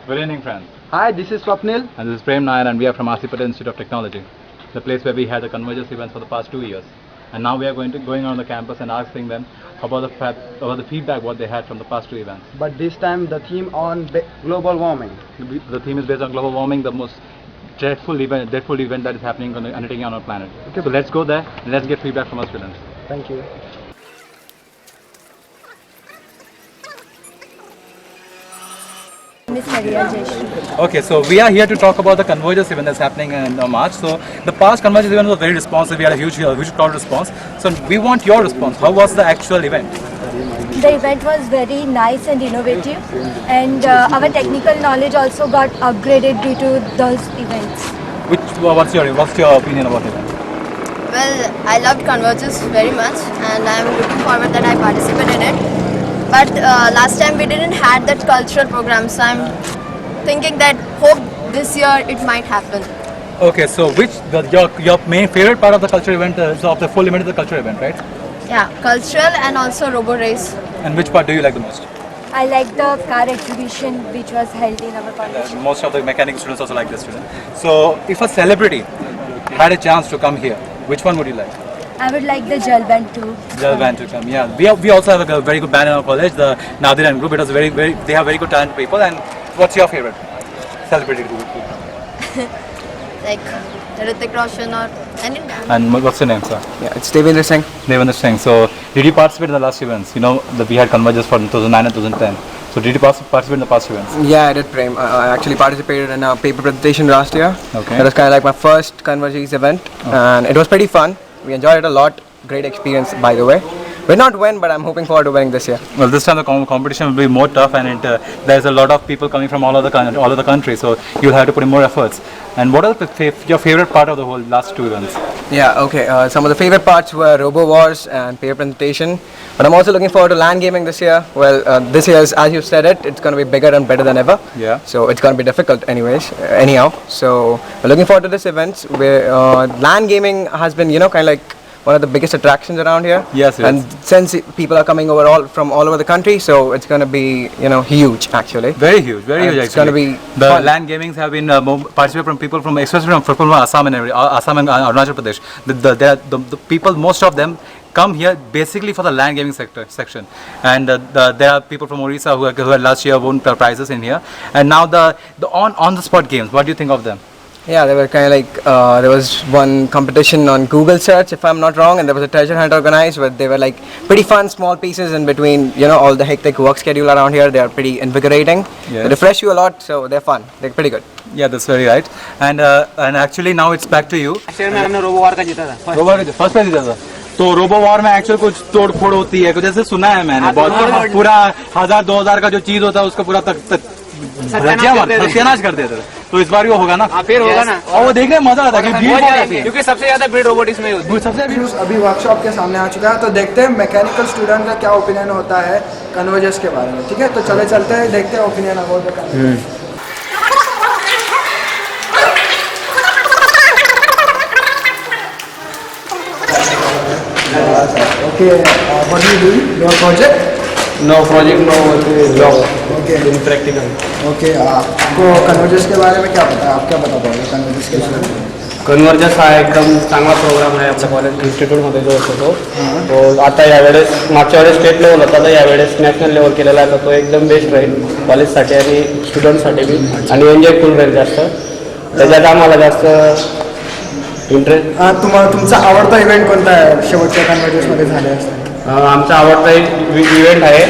Good evening, friends. Hi, this is Swapnil. And this is Prem Nair, and we are from R.C. Patel Institute of Technology, the place where we had the Convergence events for the past 2 years. And now we are going on the campus and asking them about the feedback what they had from the past 2 events. But this time the theme on global warming. The theme is based on global warming, the most dreadful event that is happening undertaking on our planet. Okay. So let's go there and let's get feedback from our students. Thank you. Miss Maria Jayashree. Okay, so we are here to talk about the Convergence event that's happening in March. So the past Convergence event was very responsive. We had a huge crowd response. So we want your response. How was the actual event? The event was very nice and innovative, and our technical knowledge also got upgraded due to those events. What's your opinion about the event? Well, I loved Convergence very much, and I'm looking forward that I participate in it. But last time we didn't had that cultural program, so I'm thinking that hope this year it might happen. Okay, so your main favorite part of the cultural event of the full event is the cultural event, right? Yeah, cultural and also robo race. And which part do you like the most? I like the car exhibition which was held in our college. Most of the mechanical students also like this student. So if a celebrity had a chance to come here, which one would you like? I would like the Jal Band too. Jal Band to come, yeah. We also have a very good band in our college, the Nadir and group. It was they have very good talented people. And what's your favorite celebrity group? Like Hrithik Roshan or any band. And what's your name, sir? Yeah, it's Devendra Singh. Devendra Singh. So did you participate in the last events? You know that we had Convergence for 2009 and 2010. So did you participate in the past events? Yeah, I did, Prem. I actually participated in a paper presentation last year. Okay. That was kind of like my first Convergence event, and it was pretty fun. We enjoyed it a lot. Great experience, by the way. We'll not win, but I'm hoping forward to winning this year. Well, this time the competition will be more tough, and there's a lot of people coming from all over the country, so you'll have to put in more efforts. And what are your favorite part of the whole last 2 events? Yeah, okay. Some of the favorite parts were Robo Wars and paper presentation. But I'm also looking forward to LAN gaming this year. Well, this year, as you said it's going to be bigger and better than ever. Yeah. So it's going to be difficult anyhow. So we're looking forward to this event where LAN gaming has been, kind of like one of the biggest attractions around here. Yes, and since people are coming from all over the country, so it's going to be huge actually. Very huge, very huge. It's going to be the fun. LAN gamings have been participated from people from especially from Assam and Arunachal Pradesh. The people, most of them come here basically for the LAN gaming section, and there are people from Orissa who had last year won prizes in here, and now the on the spot games. What do you think of them? Yeah, they were kind of like, there was one competition on Google search, if I'm not wrong, and there was a treasure hunt organized where they were like pretty fun small pieces in between, all the hectic work schedule around here. They are pretty invigorating. Yes. They refresh you a lot, so they're fun. They're pretty good. Yeah, that's very right. And actually now it's back to you. हमने robo वार का जीता था first prize जीता था तो robo war में actual कुछ तोड़ फोड़ होती है, कुछ ऐसे सुना है मैंने बहुत पूरा 1000-2000 का जो चीज होता है उसका पूरा सत्यानाश कर देते थे. तो इस बार भी होगा ना? फिर होगा ना. और वो देखने में मजा आता है क्योंकि सबसे ज्यादा भीड़ रोबोटिक्स में होती है. अभी वर्कशॉप के सामने आ चुका है, तो देखते हैं मैकेनिकल स्टूडेंट का क्या ओपिनियन होता है कन्वर्जेंस के बारे में. ठीक है, तो चलते हैं देखते हैं opinion about the Okay, what do you do? Your project? No project no job okay in practical. Okay आपको कन्वर्जेस के बारे में क्या पता है? आप क्या बता पाओगे कन्वर्जेस के बारे में? कन्वर्जस हा एकदम चांगला प्रोग्राम आहे आपल्या कॉलेज इन्स्टिट्यूटमध्ये जो असतो तो आता यावेळेस मागच्या वेळेस स्टेट लेवल होता तर यावेळेस नॅशनल लेवल केलेला आहे तर तो एकदम बेस्ट राहील कॉलेजसाठी आणि स्टुडंटसाठी बी आणि एन्जॉयफुल राहील जास्त त्याच्यात आम्हाला जास्त इंटरेस्ट. तुमचा आवडता इव्हेंट कोणता आहे शेवटच्या कन्वर्जेसमध्ये झाले असते? आमचा आवडता इव्हेंट आहे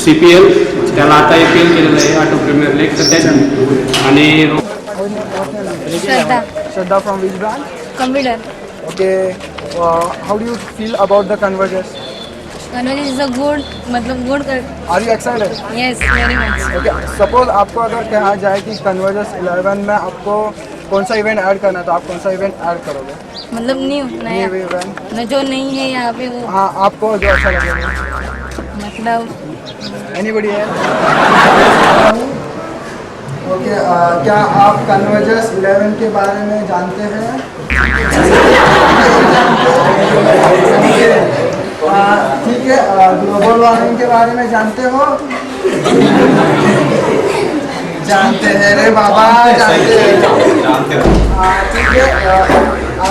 CPL त्याला आता APL केलेलं आहे ऑटो प्रीमियर लीग तर त्याच्यात आणि Shraddha, Shraddha from which branch? computer. Okay, how do you feel about the converges? Convergence is a good, मतलब good. Are you excited? Yes, very much. Okay, suppose आपको अगर कहा जाए कि कन्वर्जेस 11 में आपको कौन सा इवेंट ऐड करना है तो आप कौन सा इवेंट ऐड करोगे? मतलब न्यू नया New event. न जो नहीं है यहाँ पे वो हाँ आपको जो अच्छा लगेगा. मतलब Anybody else? ओके क्या आप कन्वर्जेस 11 के बारे में जानते हैं? ठीक है ग्लोबल वार्मिंग के बारे में जानते हो? जानते हैं रे बाबा जानते हैं. ठीक है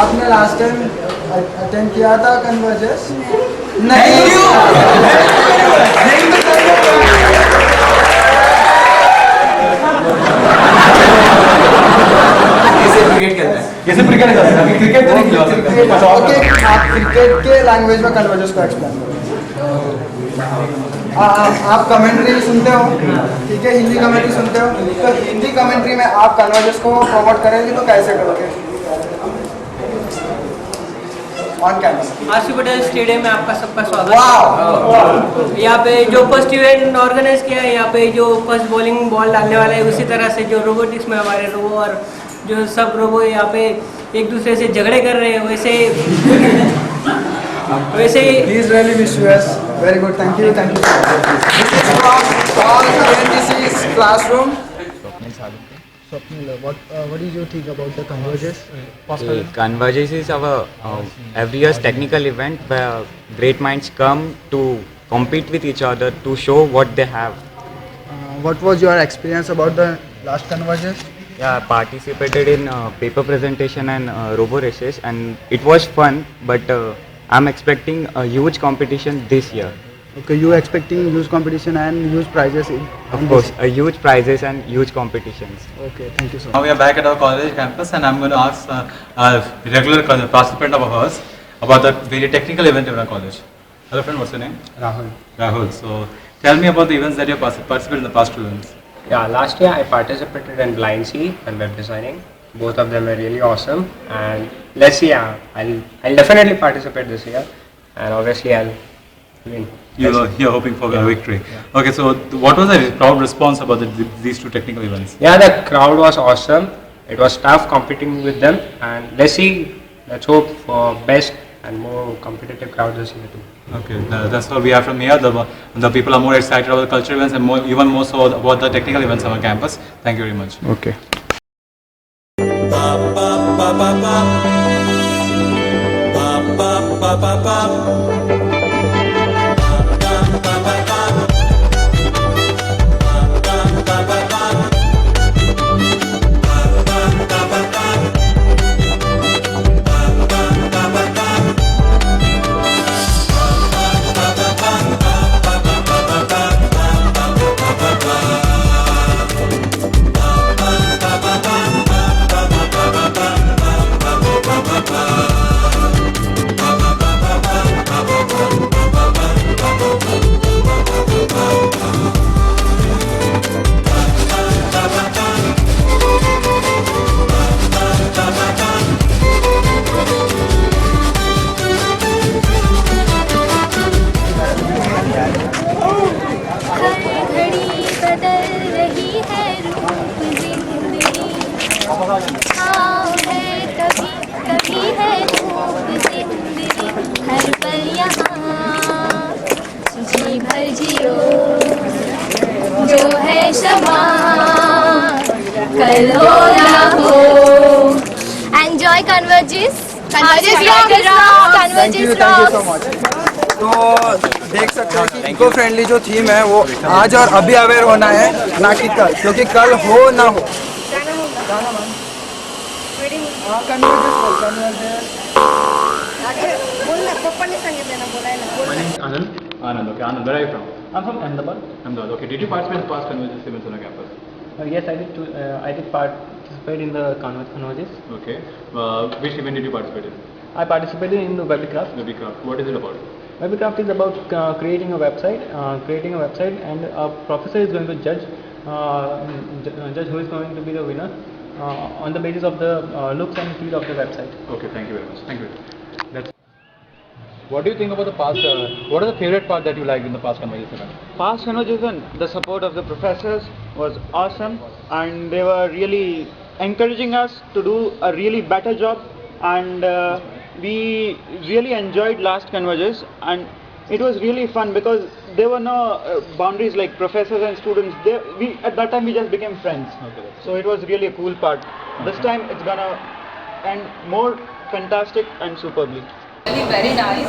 आपने लास्ट टाइम अटेंड किया था कन्वर्जेस? नहीं. कैसे क्रिकेट खेलते हैं? अभी क्रिकेट तो नहीं खेला सकता. ओके आप क्रिकेट के लैंग्वेज में कन्वर्जेस को एक्सप्लेन करो. आप कमेंट्री सुनते हो, ठीक है, हिंदी कमेंट्री सुनते हो, तो हिंदी कमेंट्री में आप कन्वर्जेस को प्रमोट करेंगे तो कैसे करोगे? On campus RC Patel stadium में आपका सबका स्वागत वाह. है. यहाँ पे जो फर्स्ट इवेंट ऑर्गेनाइज किया है, यहाँ पे जो फर्स्ट बॉलिंग बॉल डालने वाला है उसी तरह से जो रोबोटिक्स में हमारे रोबो और जो सब रोबो यहाँ पे एक दूसरे से झगड़े कर रहे हैं वैसे Please really wish you us very good. Thank you. This is from all apprentices classroom. Swapnil, what do you think about the Converges? Converges is our every year's technical event where great minds come to compete with each other to show what they have. What was your experience about the last Converges? Yeah, I participated in paper presentation and robo races, and it was fun. But I'm expecting a huge competition this year. Okay, you expecting huge competition and huge prizes? Of course, a huge prizes and huge competitions. Okay, thank you so much. Now we are back at our college campus, and I'm going to ask a regular participant of ours about the very technical event in our college. Hello friend, what's your name? Rahul. Rahul. So tell me about the events that you have participated in the past 2 events. Yeah, last year I participated in Blind Sea and web designing. Both of them were really awesome, and let's see. I'll definitely participate this year, and obviously I'll win. You're hoping for a victory. Yeah. Okay, so what was the crowd response about these 2 technical events? Yeah, the crowd was awesome. It was tough competing with them, and let's see. Let's hope for best and more competitive crowd this year too. Okay, that's all we have from here. The people are more excited about the cultural events and even more so about the technical events on our campus. Thank you very much. Okay. Enjoy Converges. Thank you so much. तो देख सकते हैं कि eco friendly जो theme है वो आज और अभी अवेयर होना है, ना कि कल, क्योंकि कल हो ना हो। हाँ, converges. My name is Anand. Anand, okay. Anand, where are you from? I'm from Ahmedabad. Ahmedabad. Okay. Did you participate in past converges events on the campus? Yes, I did participate in the converges. Okay. Which event did you participate in? I participated in the Webcraft. Webcraft. What is it about? Webcraft is about creating a website, and a professor is going to judge who is going to be the winner on the basis of the looks and feel of the website. Okay. Thank you very much. Thank you. That's. What do you think about the past? What is the favorite part that you liked in the past converges event? Past conversation, the support of the professors was awesome, and they were really encouraging us to do a really better job, and we really enjoyed last converges, and it was really fun because there were no boundaries like professors and students. At that time we just became friends. Okay. So it was really a cool part. This time it's gonna end more fantastic and superbly. Very nice.